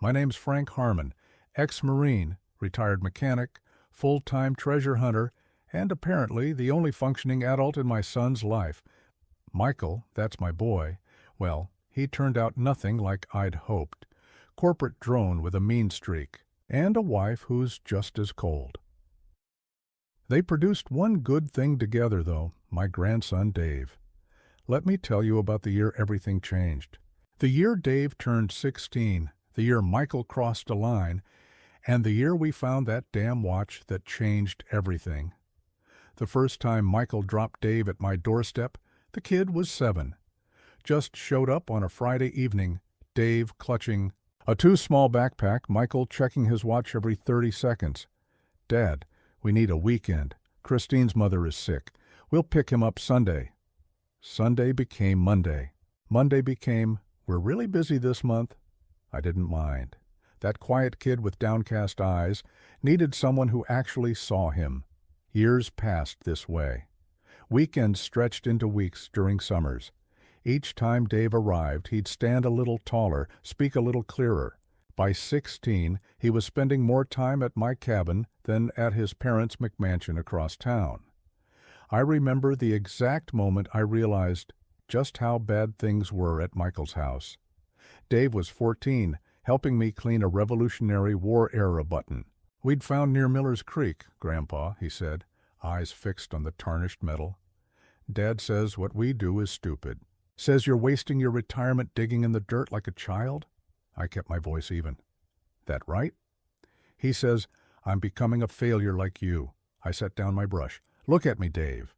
My name's Frank Harmon, ex-Marine, retired mechanic, full-time treasure hunter, and apparently the only functioning adult in my son's life. Michael, that's my boy, well, he turned out nothing like I'd hoped. Corporate drone with a mean streak, and a wife who's just as cold. They produced one good thing together, though, my grandson Dave. Let me tell you about the year everything changed. The year Dave turned 16, the year Michael crossed a line, and the year we found that damn watch that changed everything. The first time Michael dropped Dave at my doorstep, the kid was 7. Just showed up on a Friday evening, Dave clutching a too small backpack, Michael checking his watch every 30 seconds. "Dad, we need a weekend. Christine's mother is sick. We'll pick him up Sunday." Sunday became Monday. Monday became, "We're really busy this month." I didn't mind. That quiet kid with downcast eyes needed someone who actually saw him. Years passed this way. Weekends stretched into weeks during summers. Each time Dave arrived, he'd stand a little taller, speak a little clearer. By 16, he was spending more time at my cabin than at his parents' McMansion across town. I remember the exact moment I realized just how bad things were at Michael's house. Dave was 14, helping me clean a Revolutionary War-era button. "We'd found near Miller's Creek, Grandpa," he said, eyes fixed on the tarnished metal. "Dad says what we do is stupid. Says you're wasting your retirement digging in the dirt like a child." I kept my voice even. "That right?" He says, "I'm becoming a failure like you." I set down my brush. "Look at me, Dave."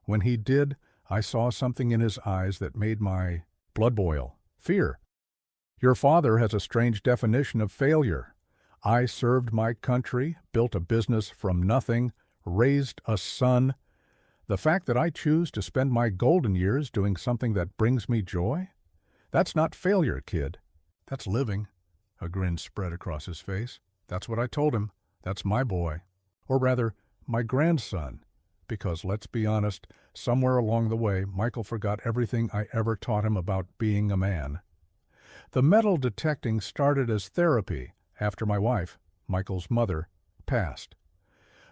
When he did, I saw something in his eyes that made my blood boil. Fear. "Your father has a strange definition of failure. I served my country, built a business from nothing, raised a son. The fact that I choose to spend my golden years doing something that brings me joy? That's not failure, kid. That's living." A grin spread across his face. "That's what I told him. That's my boy. Or rather, my grandson. Because, let's be honest, somewhere along the way, Michael forgot everything I ever taught him about being a man." The metal detecting started as therapy after my wife, Michael's mother, passed.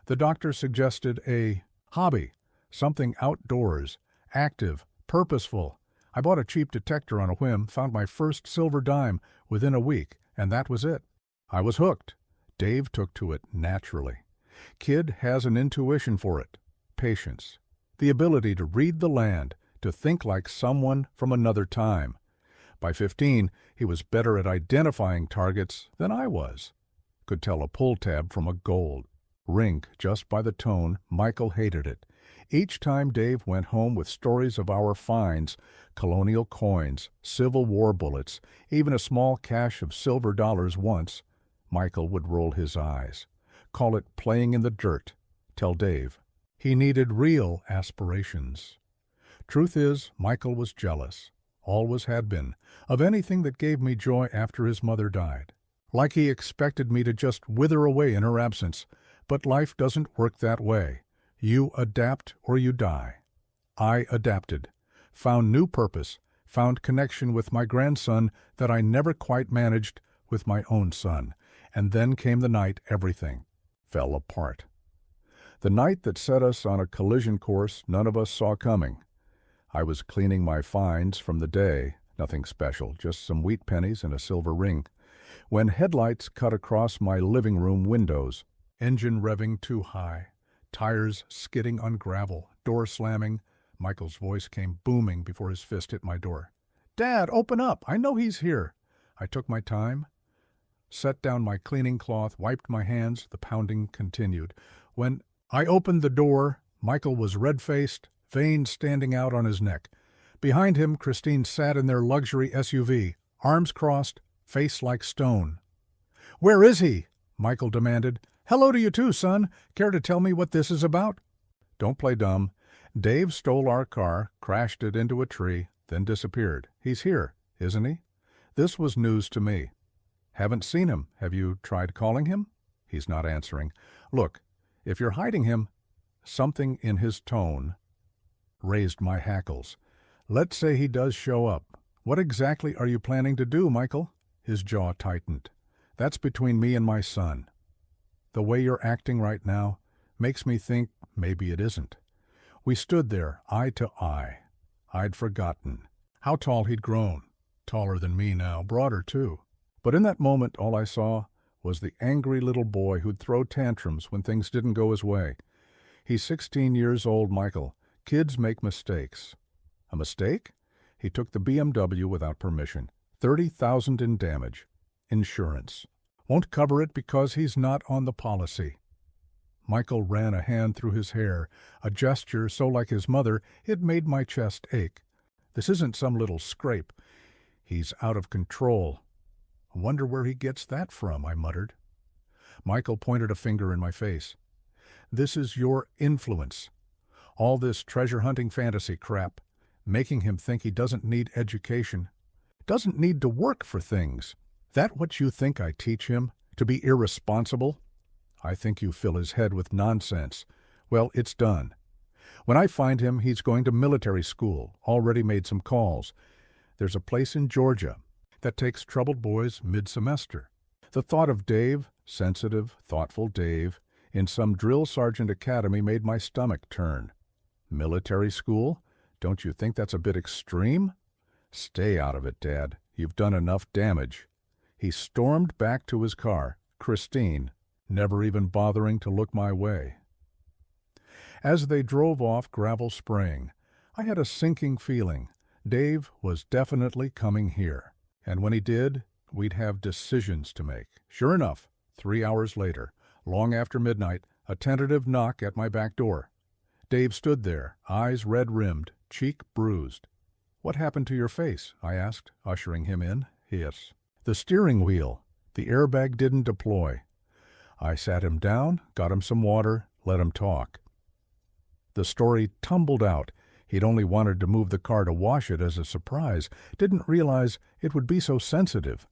The doctor suggested a hobby, something outdoors, active, purposeful. I bought a cheap detector on a whim, found my first silver dime within a week, and that was it. I was hooked. Dave took to it naturally. Kid has an intuition for it. Patience. The ability to read the land, to think like someone from another time. By 15, he was better at identifying targets than I was. Could tell a pull tab from a gold. Rink just by the tone. Michael hated it. Each time Dave went home with stories of our finds, colonial coins, Civil War bullets, even a small cache of silver dollars once, Michael would roll his eyes. Call it playing in the dirt. Tell Dave he needed real aspirations. Truth is, Michael was jealous, always had been, of anything that gave me joy after his mother died. Like he expected me to just wither away in her absence. But life doesn't work that way. You adapt or you die. I adapted, found new purpose, found connection with my grandson that I never quite managed with my own son. And then came the night everything fell apart. The night that set us on a collision course none of us saw coming. I was cleaning my finds from the day, nothing special, just some wheat pennies and a silver ring, when headlights cut across my living room windows. Engine revving too high, tires skidding on gravel, door slamming. Michael's voice came booming before his fist hit my door. "Dad, open up! I know he's here!" I took my time, set down my cleaning cloth, wiped my hands. The pounding continued. When I opened the door, Michael was red-faced, veins standing out on his neck. Behind him, Christine sat in their luxury SUV, arms crossed, face like stone. "Where is he?" Michael demanded. "Hello to you too, son. Care to tell me what this is about?" "Don't play dumb. Dave stole our car, crashed it into a tree, then disappeared. He's here, isn't he?" This was news to me. "Haven't seen him. Have you tried calling him?" He's not answering. "Look, if you're hiding him..." Something in his tone raised my hackles. "Let's say he does show up. What exactly are you planning to do, Michael?" His jaw tightened. That's between me and my son. The way you're acting right now makes me think maybe it isn't. We stood there, eye to eye. I'd forgotten how tall he'd grown. Taller than me now, broader too. But in that moment, all I saw was the angry little boy who'd throw tantrums when things didn't go his way. He's 16 years old, Michael. Kids make mistakes. A mistake? He took the BMW without permission. $30,000 in damage. Insurance. Won't cover it because he's not on the policy. Michael ran a hand through his hair, a gesture so like his mother it made my chest ache. This isn't some little scrape. He's out of control. I wonder where he gets that from, I muttered. Michael pointed a finger in my face. This is your influence. All this treasure-hunting fantasy crap, making him think he doesn't need education, doesn't need to work for things. That what you think I teach him? To be irresponsible? I think you fill his head with nonsense. Well, it's done. When I find him, he's going to military school, already made some calls. There's a place in Georgia that takes troubled boys mid-semester. The thought of Dave, sensitive, thoughtful Dave, in some drill sergeant academy made my stomach turn. Military school? Don't you think that's a bit extreme? Stay out of it, Dad. You've done enough damage. He stormed back to his car, Christine, never even bothering to look my way. As they drove off Gravel Spring, I had a sinking feeling. Dave was definitely coming here. And when he did, we'd have decisions to make. Sure enough, 3 hours later, long after midnight, a tentative knock at my back door. Dave stood there, eyes red-rimmed, cheek bruised. "What happened to your face?" I asked, ushering him in. "Yes." "The steering wheel. The airbag didn't deploy." I sat him down, got him some water, let him talk. The story tumbled out. He'd only wanted to move the car to wash it as a surprise, didn't realize it would be so sensitive.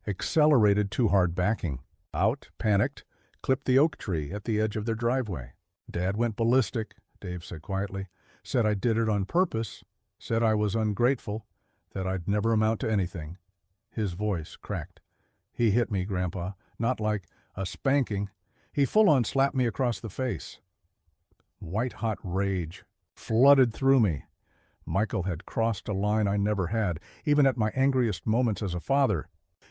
Accelerated too hard backing. Out, panicked, clipped the oak tree at the edge of their driveway. "Dad went ballistic," Dave said quietly. "Said I did it on purpose. Said I was ungrateful, that I'd never amount to anything." His voice cracked. "He hit me, Grandpa. Not like a spanking. He full-on slapped me across the face." White-hot rage flooded through me. Michael had crossed a line I never had, even at my angriest moments as a father.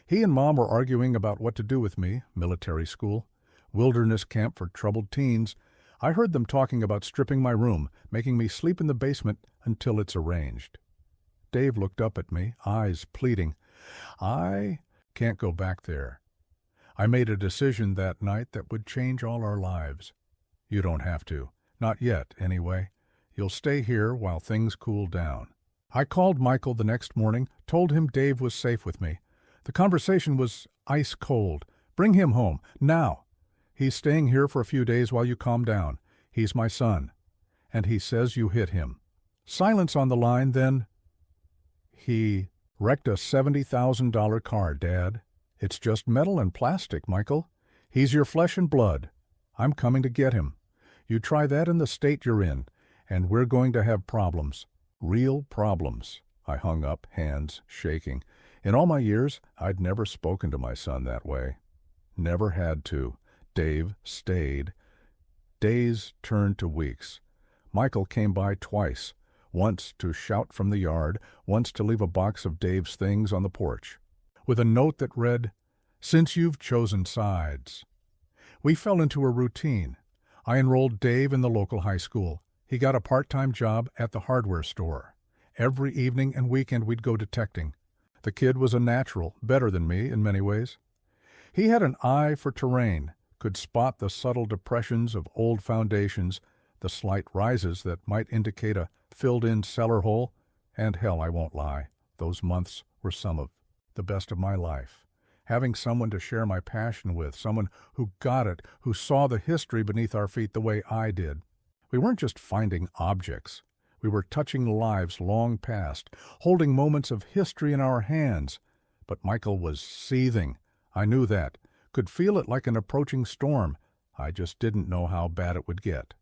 He and Mom were arguing about what to do with me, military school, wilderness camp for troubled teens. I heard them talking about stripping my room, making me sleep in the basement until it's arranged. Dave looked up at me, eyes pleading. "I can't go back there. I made a decision that night that would change all our lives. You don't have to. Not yet, anyway. You'll stay here while things cool down." I called Michael the next morning, told him Dave was safe with me. The conversation was ice cold. "Bring him home, now. He's staying here for a few days while you calm down. He's my son. And he says you hit him." Silence on the line, then, "He wrecked a $70,000 car, Dad. It's just metal and plastic, Michael. He's your flesh and blood. I'm coming to get him. You try that in the state you're in, and we're going to have problems. Real problems." I hung up, hands shaking. In all my years, I'd never spoken to my son that way. Never had to. Dave stayed. Days turned to weeks. Michael came by twice, once to shout from the yard, once to leave a box of Dave's things on the porch, with a note that read, "Since you've chosen sides." We fell into a routine. I enrolled Dave in the local high school. He got a part-time job at the hardware store. Every evening and weekend we'd go detecting. The kid was a natural, better than me in many ways. He had an eye for terrain, could spot the subtle depressions of old foundations, the slight rises that might indicate a filled-in cellar hole, and hell, I won't lie, those months were some of the best of my life. Having someone to share my passion with, someone who got it, who saw the history beneath our feet the way I did. We weren't just finding objects. We were touching lives long past, holding moments of history in our hands. But Michael was seething. I knew that, could feel it like an approaching storm. I just didn't know how bad it would get.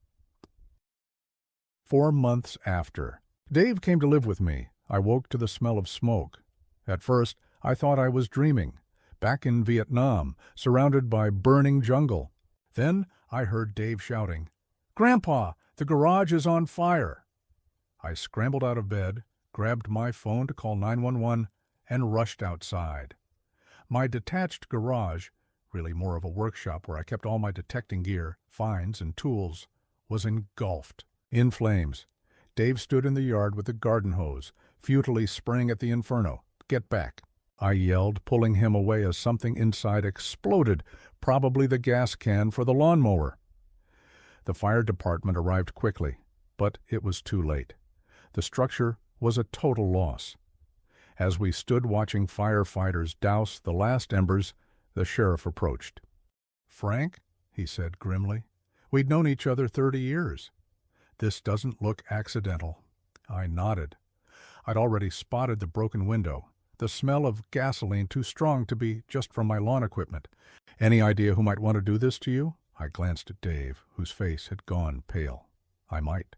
4 months after, Dave came to live with me. I woke to the smell of smoke. At first, I thought I was dreaming. back in Vietnam, surrounded by burning jungle. Then I heard Dave shouting, "Grandpa, the garage is on fire!" I scrambled out of bed, grabbed my phone to call 911, and rushed outside. My detached garage, really more of a workshop where I kept all my detecting gear, finds, and tools, was engulfed in flames. Dave stood in the yard with the garden hose, futilely spraying at the inferno. "Get back!" I yelled, pulling him away as something inside exploded, probably the gas can for the lawnmower. The fire department arrived quickly, but it was too late. The structure was a total loss. As we stood watching firefighters douse the last embers, the sheriff approached. "Frank," he said grimly, "we'd known each other 30 years. This doesn't look accidental." I nodded. I'd already spotted the broken window, the smell of gasoline too strong to be just from my lawn equipment. "Any idea who might want to do this to you?" I glanced at Dave, whose face had gone pale. "I might."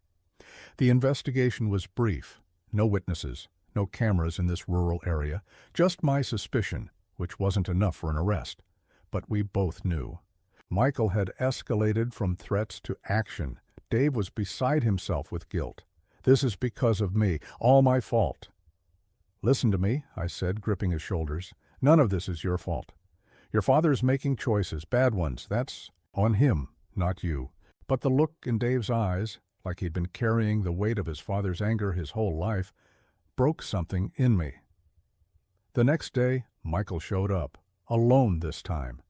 The investigation was brief. No witnesses, no cameras in this rural area, just my suspicion, which wasn't enough for an arrest. But we both knew. Michael had escalated from threats to action. Dave was beside himself with guilt. "This is because of me, all my fault." "Listen to me," I said, gripping his shoulders. "None of this is your fault. Your father's making choices, bad ones. That's on him, not you." But the look in Dave's eyes, like he'd been carrying the weight of his father's anger his whole life, broke something in me. The next day, Michael showed up, alone this time.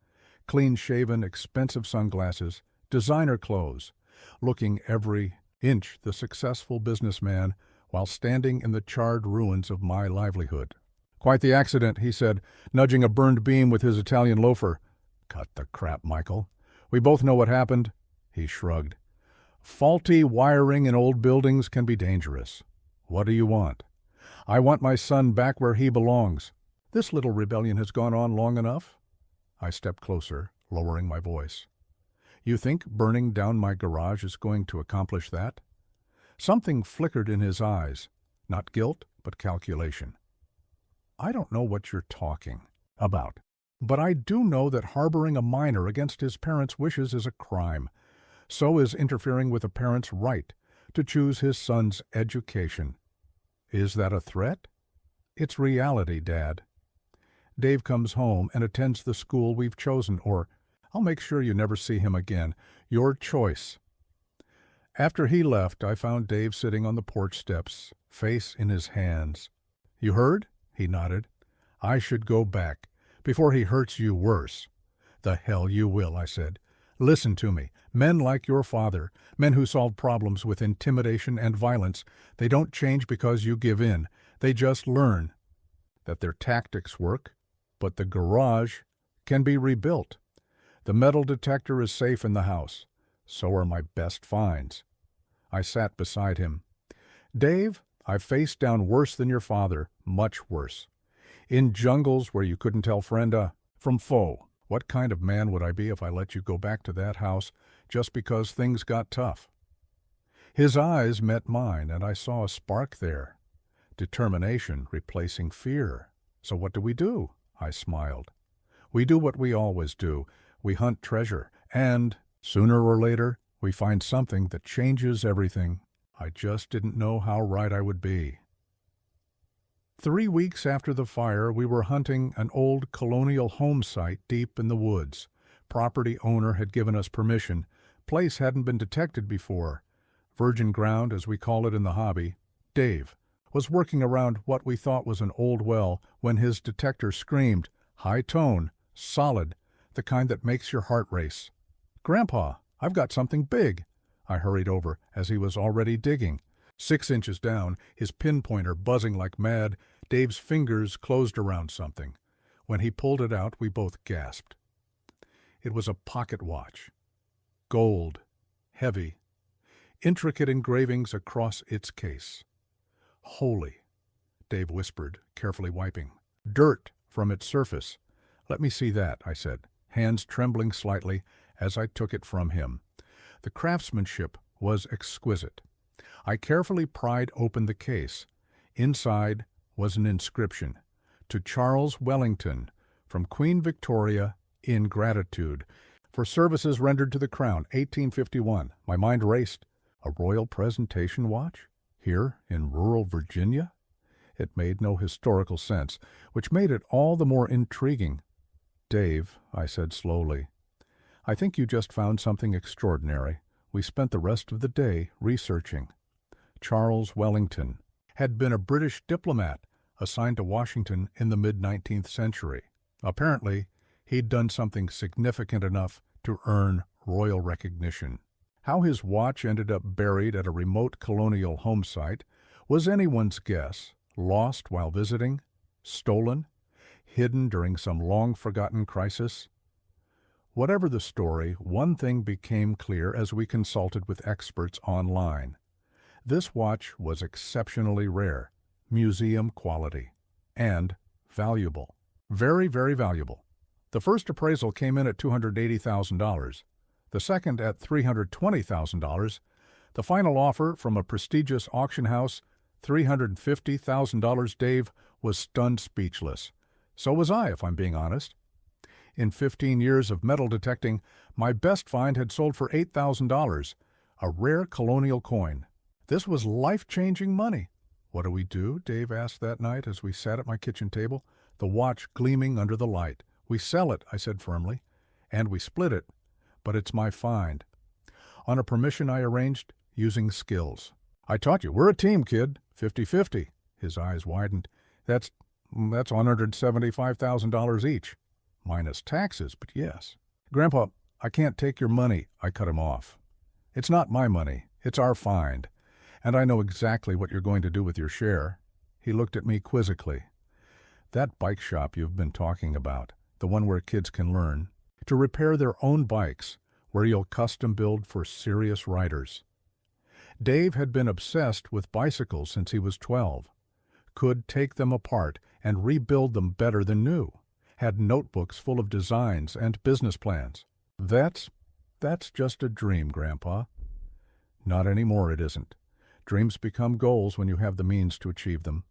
Clean-shaven, expensive sunglasses, designer clothes, looking every inch the successful businessman while standing in the charred ruins of my livelihood. "Quite the accident," he said, nudging a burned beam with his Italian loafer. "Cut the crap, Michael. We both know what happened." He shrugged. "Faulty wiring in old buildings can be dangerous. What do you want?" "I want my son back where he belongs. This little rebellion has gone on long enough." I stepped closer, lowering my voice. "You think burning down my garage is going to accomplish that?" Something flickered in his eyes, not guilt, but calculation. "I don't know what you're talking about, but I do know that harboring a minor against his parents' wishes is a crime. So is interfering with a parent's right to choose his son's education." "Is that a threat?" "It's reality, Dad. Dave comes home and attends the school we've chosen, or I'll make sure you never see him again. Your choice." After he left, I found Dave sitting on the porch steps, face in his hands. "You heard?" He nodded. "I should go back, before he hurts you worse." "The hell you will," I said. "Listen to me. Men like your father, men who solve problems with intimidation and violence, they don't change because you give in. They just learn that their tactics work, but the garage can be rebuilt. The metal detector is safe in the house. So are my best finds." I sat beside him. "Dave, I've faced down worse than your father, much worse. In jungles where you couldn't tell friend from foe. What kind of man would I be if I let you go back to that house just because things got tough?" His eyes met mine, and I saw a spark there. Determination replacing fear. "So what do?" I smiled. "We do what we always do. We hunt treasure, and sooner or later we find something that changes everything. I just didn't know how right I would be." 3 weeks after the fire, we were hunting an old colonial home site deep in the woods. Property owner had given us permission. Place hadn't been detected before. Virgin ground, as we call it in the hobby. Dave was working around what we thought was an old well when his detector screamed, high tone, solid, the kind that makes your heart race. "Grandpa, I've got something big." I hurried over as he was already digging. 6 inches down, his pinpointer buzzing like mad, Dave's fingers closed around something. When he pulled it out, we both gasped. It was a pocket watch. Gold, heavy, intricate engravings across its case. "Holy," Dave whispered, carefully wiping. "Dirt from its surface." "Let me see that," I said, hands trembling slightly as I took it from him. The craftsmanship was exquisite. I carefully pried open the case. Inside was an inscription. "To Charles Wellington, from Queen Victoria in gratitude for services rendered to the Crown, 1851. My mind raced. A royal presentation watch? Here in rural Virginia? It made no historical sense, which made it all the more intriguing. Dave, I said slowly, I think you just found something extraordinary. We spent the rest of the day researching. Charles Wellington had been a British diplomat assigned to Washington in the mid-19th century. Apparently, he'd done something significant enough to earn royal recognition. How his watch ended up buried at a remote colonial home site was anyone's guess. Lost while visiting, stolen, hidden during some long-forgotten crisis. Whatever the story, one thing became clear as we consulted with experts online. This watch was exceptionally rare, museum quality, and valuable. Very, very valuable. The first appraisal came in at $280,000, the second at $320,000, the final offer from a prestigious auction house, $350,000. Dave was stunned speechless. So was I, if I'm being honest. In 15 years of metal detecting, my best find had sold for $8,000, a rare colonial coin. This was life-changing money. What do we do? Dave asked that night as we sat at my kitchen table, the watch gleaming under the light. We sell it, I said firmly, and we split it, but it's my find. On a permission I arranged, using skills. I taught you, we're a team, kid. 50-50. His eyes widened. That's $175,000 each. Minus taxes, but yes. Grandpa, I can't take your money, I cut him off. It's not my money, it's our find, and I know exactly what you're going to do with your share. He looked at me quizzically. That bike shop you've been talking about, the one where kids can learn to repair their own bikes, where you'll custom build for serious riders. Dave had been obsessed with bicycles since he was 12, could take them apart and rebuild them better than new, had notebooks full of designs and business plans. That's just a dream, Grandpa. Not anymore, it isn't. Dreams become goals when you have the means to achieve them.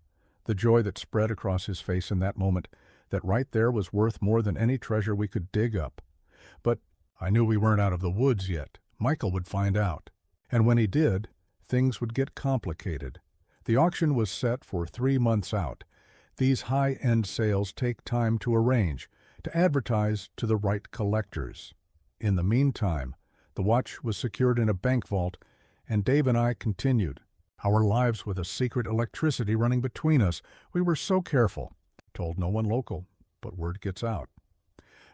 The joy that spread across his face in that moment, that right there was worth more than any treasure we could dig up. But I knew we weren't out of the woods yet. Michael would find out. And when he did, things would get complicated. The auction was set for 3 months out. These high-end sales take time to arrange, to advertise to the right collectors. In the meantime, the watch was secured in a bank vault, and Dave and I continued. Our lives with a secret electricity running between us. We were so careful. Told no one local, but word gets out.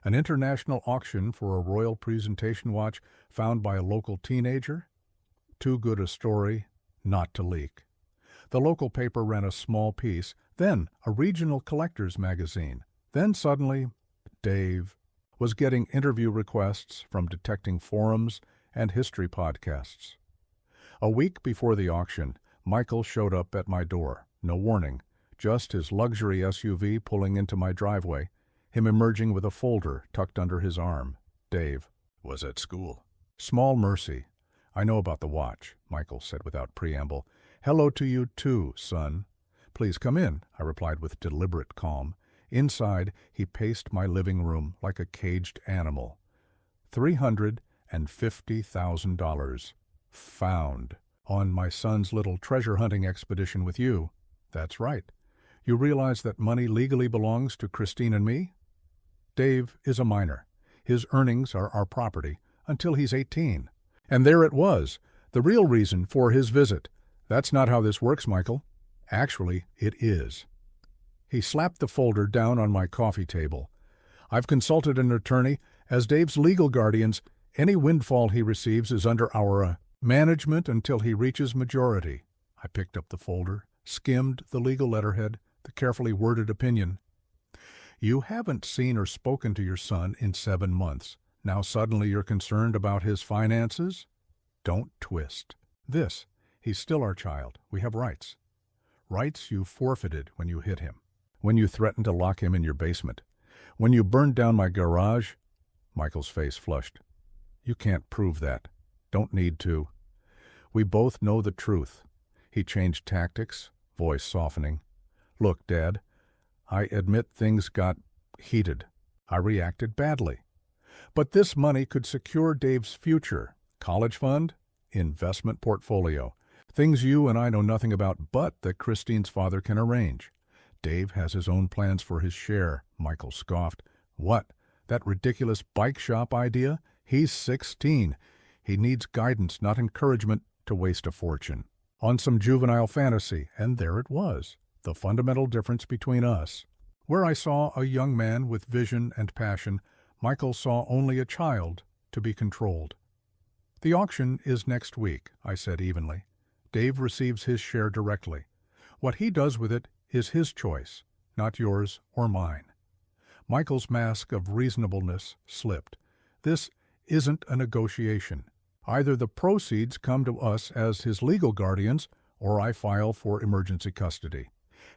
An international auction for a royal presentation watch found by a local teenager? Too good a story not to leak. The local paper ran a small piece, then a regional collector's magazine. Then suddenly, Dave was getting interview requests from detecting forums and history podcasts. A week before the auction, Michael showed up at my door. No warning, just his luxury SUV pulling into my driveway, him emerging with a folder tucked under his arm. Dave was at school. Small mercy. I know about the watch, Michael said without preamble. Hello to you too, son. Please come in, I replied with deliberate calm. Inside, he paced my living room like a caged animal. $350,000. Found. On my son's little treasure-hunting expedition with you. That's right. You realize that money legally belongs to Christine and me? Dave is a minor. His earnings are our property until he's 18. And there it was, the real reason for his visit. That's not how this works, Michael. Actually, it is. He slapped the folder down on my coffee table. I've consulted an attorney. As Dave's legal guardians, any windfall he receives is under our management until he reaches majority. I picked up the folder, skimmed the legal letterhead, the carefully worded opinion. You haven't seen or spoken to your son in 7 months. Now suddenly you're concerned about his finances? Don't twist. He's still our child. We have rights. Rights you forfeited when you hit him, when you threatened to lock him in your basement, when you burned down my garage. Michael's face flushed. You can't prove that. Don't need to. We both know the truth. He changed tactics, voice softening. Look, Dad, I admit things got heated. I reacted badly. But this money could secure Dave's future. College fund, investment portfolio. Things you and I know nothing about, but that Christine's father can arrange. Dave has his own plans for his share, Michael scoffed. What? That ridiculous bike shop idea? He's 16. He needs guidance, not encouragement, to waste a fortune on some juvenile fantasy, and there it was, the fundamental difference between us. Where I saw a young man with vision and passion, Michael saw only a child to be controlled. The auction is next week, I said evenly. Dave receives his share directly. What he does with it is his choice, not yours or mine. Michael's mask of reasonableness slipped. This isn't a negotiation. Either the proceeds come to us as his legal guardians, or I file for emergency custody.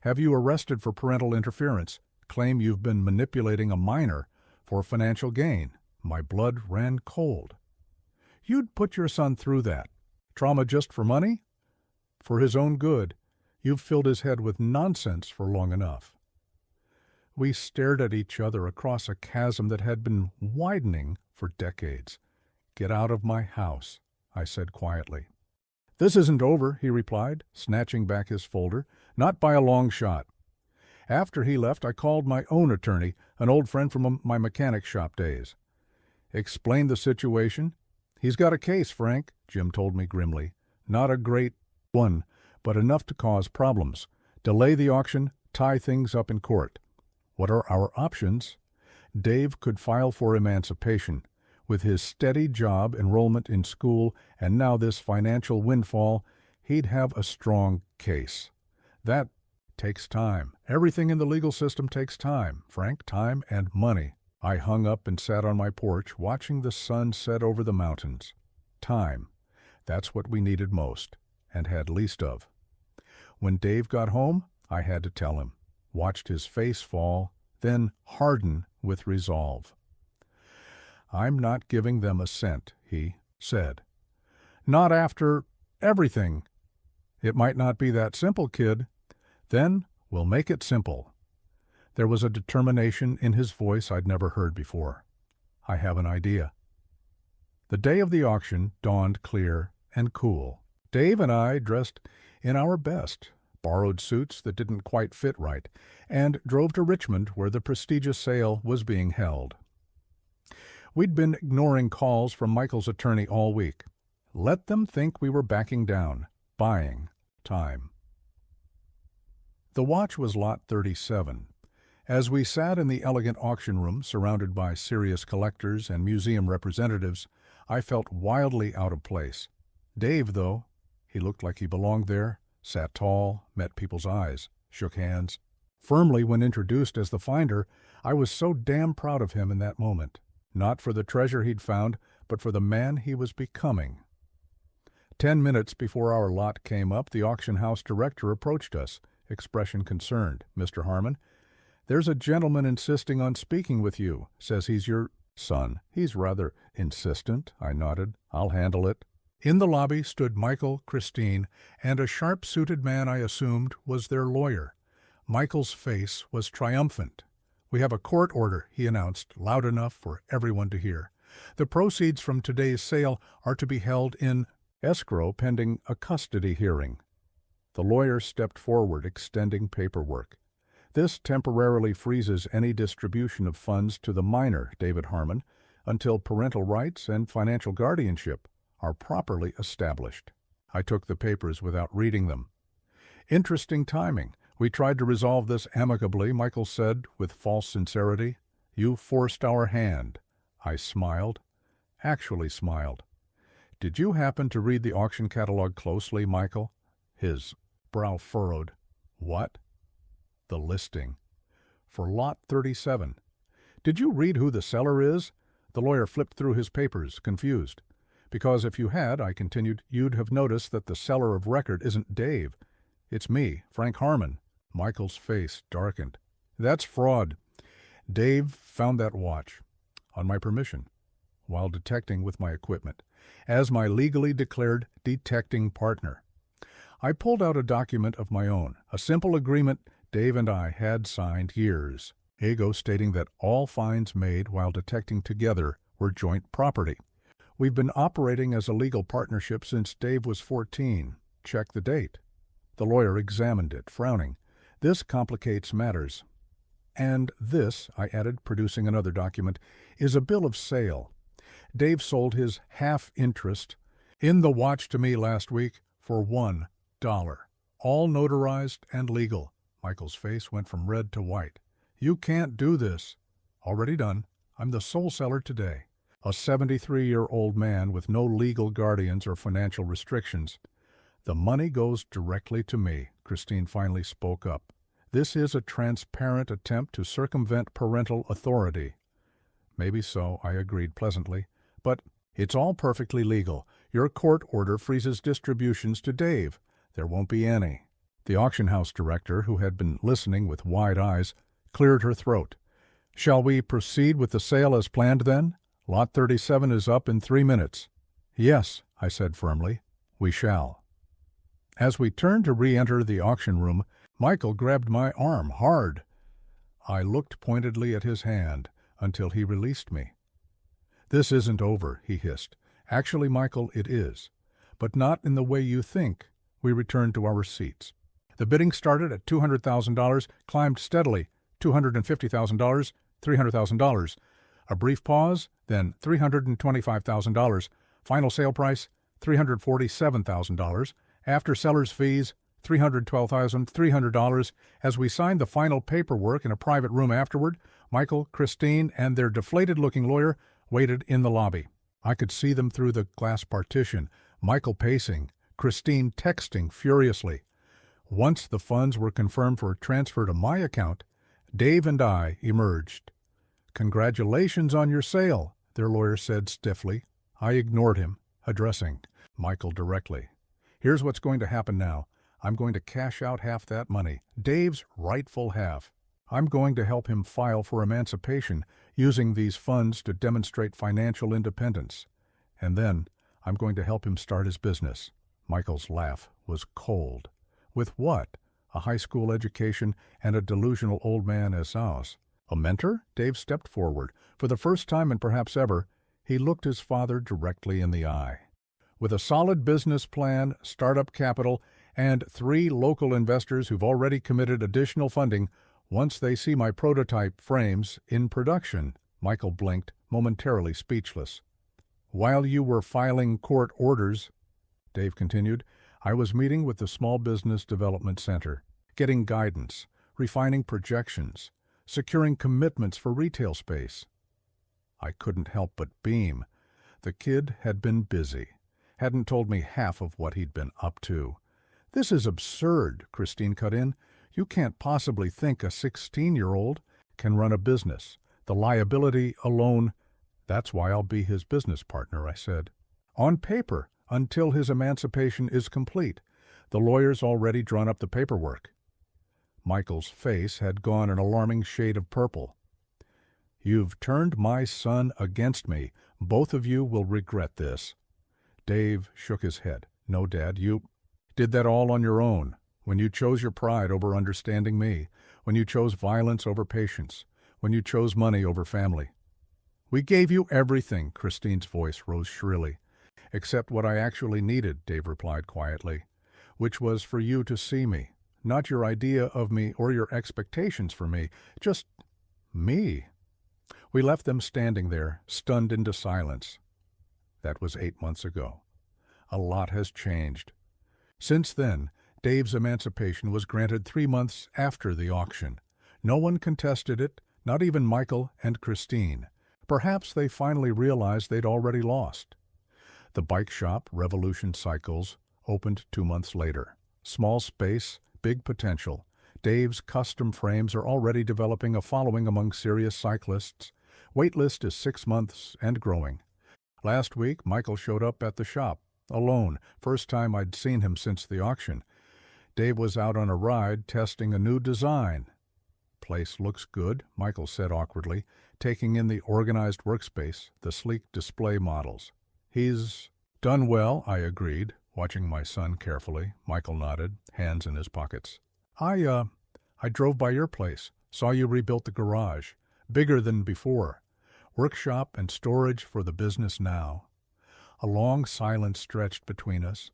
Have you arrested for parental interference? Claim you've been manipulating a minor for financial gain. My blood ran cold. You'd put your son through that. Trauma just for money? For his own good. You've filled his head with nonsense for long enough. We stared at each other across a chasm that had been widening for decades. Get out of my house, I said quietly. This isn't over, he replied, snatching back his folder. Not by a long shot. After he left, I called my own attorney, an old friend from my mechanic shop days. Explained the situation. He's got a case, Frank, Jim told me grimly. Not a great one, but enough to cause problems. Delay the auction, tie things up in court. What are our options? Dave could file for emancipation. With his steady job, enrollment in school, and now this financial windfall, he'd have a strong case. That takes time. Everything in the legal system takes time, Frank, time and money. I hung up and sat on my porch, watching the sun set over the mountains. Time. That's what we needed most, and had least of. When Dave got home, I had to tell him. Watched his face fall, then harden with resolve. I'm not giving them a cent, he said. Not after everything. It might not be that simple, kid. Then we'll make it simple. There was a determination in his voice I'd never heard before. I have an idea. The day of the auction dawned clear and cool. Dave and I dressed in our best, borrowed suits that didn't quite fit right, and drove to Richmond where the prestigious sale was being held. We'd been ignoring calls from Michael's attorney all week. Let them think we were backing down, buying time. The watch was lot 37. As we sat in the elegant auction room surrounded by serious collectors and museum representatives, I felt wildly out of place. Dave, though, he looked like he belonged there, sat tall, met people's eyes, shook hands. Firmly when introduced as the finder, I was so damn proud of him in that moment. Not for the treasure he'd found, but for the man he was becoming. 10 minutes before our lot came up, the auction house director approached us, expression concerned. Mr. Harmon, there's a gentleman insisting on speaking with you. Says he's your son. He's rather insistent, I nodded. I'll handle it. In the lobby stood Michael, Christine, and a sharp-suited man I assumed was their lawyer. Michael's face was triumphant. We have a court order, he announced, loud enough for everyone to hear. The proceeds from today's sale are to be held in escrow pending a custody hearing. The lawyer stepped forward, extending paperwork. This temporarily freezes any distribution of funds to the minor, David Harmon, until parental rights and financial guardianship are properly established. I took the papers without reading them. Interesting timing. We tried to resolve this amicably, Michael said with false sincerity. You forced our hand. I smiled. Actually smiled. Did you happen to read the auction catalog closely, Michael? His brow furrowed. What? The listing. For lot 37. Did you read who the seller is? The lawyer flipped through his papers, confused. Because if you had, I continued, you'd have noticed that the seller of record isn't Dave. It's me, Frank Harmon. Michael's face darkened. That's fraud. Dave found that watch, on my permission, while detecting with my equipment, as my legally declared detecting partner. I pulled out a document of my own, a simple agreement Dave and I had signed years Ago stating that all finds made while detecting together were joint property. We've been operating as a legal partnership since Dave was 14. Check the date. The lawyer examined it, frowning. This complicates matters. And this, I added, producing another document, is a bill of sale. Dave sold his half interest in the watch to me last week for $1. All notarized and legal. Michael's face went from red to white. You can't do this. Already done. I'm the sole seller today. A 73-year-old man with no legal guardians or financial restrictions. The money goes directly to me, Christine finally spoke up. This is a transparent attempt to circumvent parental authority. Maybe so, I agreed pleasantly. But it's all perfectly legal. Your court order freezes distributions to Dave. There won't be any. The auction house director, who had been listening with wide eyes, cleared her throat. Shall we proceed with the sale as planned then? Lot 37 is up in 3 minutes. Yes, I said firmly. We shall. As we turned to re-enter the auction room, Michael grabbed my arm hard. I looked pointedly at his hand until he released me. This isn't over, he hissed. Actually, Michael, it is. But not in the way you think. We returned to our seats. The bidding started at $200,000, climbed steadily, $250,000, $300,000. A brief pause, then $325,000. Final sale price, $347,000. After seller's fees, $312,300. As we signed the final paperwork in a private room afterward, Michael, Christine, and their deflated-looking lawyer waited in the lobby. I could see them through the glass partition, Michael pacing, Christine texting furiously. Once the funds were confirmed for transfer to my account, Dave and I emerged. Congratulations on your sale, their lawyer said stiffly. I ignored him, addressing Michael directly. Here's what's going to happen now. I'm going to cash out half that money, Dave's rightful half. I'm going to help him file for emancipation using these funds to demonstrate financial independence. And then I'm going to help him start his business. Michael's laugh was cold. With what? A high school education and a delusional old man as ours. A mentor? Dave stepped forward. For the first time and perhaps ever, he looked his father directly in the eye. With a solid business plan, startup capital, and 3 local investors who've already committed additional funding, once they see my prototype frames in production, Michael blinked, momentarily speechless. While you were filing court orders, Dave continued, I was meeting with the Small Business Development Center, getting guidance, refining projections, securing commitments for retail space. I couldn't help but beam. The kid had been busy, hadn't told me half of what he'd been up to. This is absurd, Christine cut in. You can't possibly think a 16-year-old can run a business. The liability alone, that's why I'll be his business partner, I said. On paper, until his emancipation is complete. The lawyer's already drawn up the paperwork. Michael's face had gone an alarming shade of purple. You've turned my son against me. Both of you will regret this. Dave shook his head. No, Dad, you did that all on your own. When you chose your pride over understanding me. When you chose violence over patience. When you chose money over family. We gave you everything, Christine's voice rose shrilly. Except what I actually needed, Dave replied quietly, which was for you to see me. Not your idea of me or your expectations for me, just me. We left them standing there, stunned into silence. That was 8 months ago. A lot has changed. Since then, Dave's emancipation was granted 3 months after the auction. No one contested it, not even Michael and Christine. Perhaps they finally realized they'd already lost. The bike shop, Revolution Cycles, opened 2 months later. Small space, big potential. Dave's custom frames are already developing a following among serious cyclists. Waitlist is 6 months and growing. Last week, Michael showed up at the shop, alone, first time I'd seen him since the auction. Dave was out on a ride testing a new design. Place looks good, Michael said awkwardly, taking in the organized workspace, the sleek display models. He's done well, I agreed, watching my son carefully. Michael nodded, hands in his pockets. I drove by your place. Saw you rebuilt the garage. Bigger than before. Workshop and storage for the business now. A long silence stretched between us.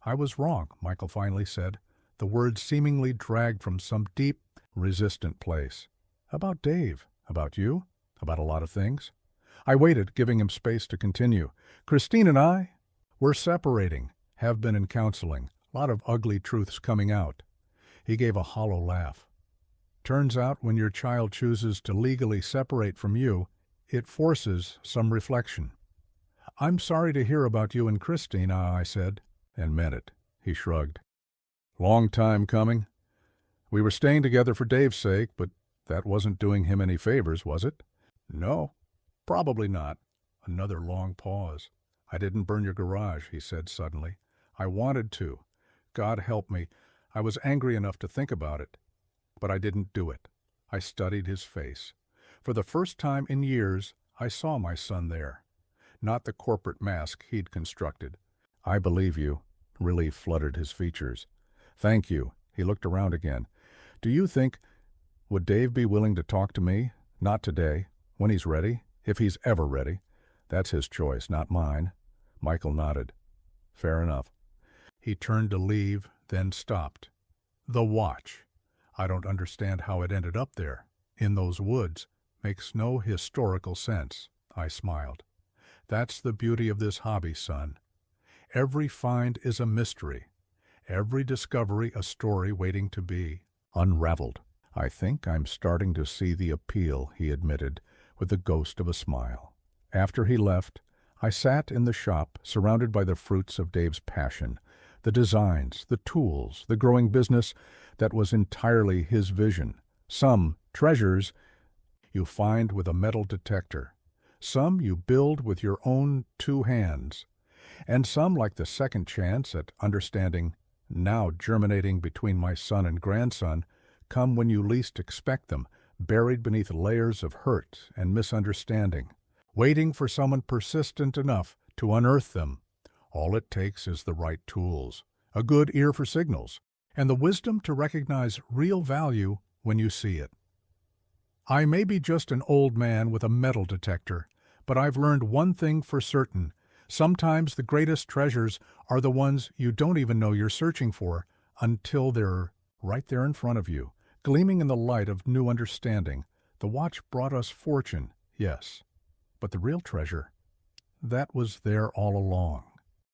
I was wrong, Michael finally said, the words seemingly dragged from some deep, resistant place. About Dave. About you. About a lot of things. I waited, giving him space to continue. Christine and I, we're separating. Have been in counseling. A lot of ugly truths coming out. He gave a hollow laugh. Turns out when your child chooses to legally separate from you, it forces some reflection. I'm sorry to hear about you and Christine, I said, and meant it. He shrugged. Long time coming. We were staying together for Dave's sake, but that wasn't doing him any favors, was it? No, probably not. Another long pause. I didn't burn your garage, he said suddenly. I wanted to. God help me. I was angry enough to think about it. But I didn't do it. I studied his face. For the first time in years, I saw my son there. Not the corporate mask he'd constructed. I believe you. Relief flooded his features. Thank you. He looked around again. Do you think, would Dave be willing to talk to me? Not today. When he's ready. If he's ever ready. That's his choice, not mine. Michael nodded. Fair enough. He turned to leave, then stopped. The watch. I don't understand how it ended up there, in those woods. Makes no historical sense. I smiled. That's the beauty of this hobby, son. Every find is a mystery. Every discovery a story waiting to be unraveled. I think I'm starting to see the appeal, he admitted, with the ghost of a smile. After he left, I sat in the shop, surrounded by the fruits of Dave's passion, the designs, the tools, the growing business that was entirely his vision. Some treasures you find with a metal detector. Some you build with your own two hands. And some, like the second chance at understanding, now germinating between my son and grandson, come when you least expect them, buried beneath layers of hurt and misunderstanding, waiting for someone persistent enough to unearth them. All it takes is the right tools, a good ear for signals, and the wisdom to recognize real value when you see it. I may be just an old man with a metal detector, but I've learned one thing for certain. Sometimes the greatest treasures are the ones you don't even know you're searching for until they're right there in front of you, gleaming in the light of new understanding. The watch brought us fortune, yes, but the real treasure, that was there all along.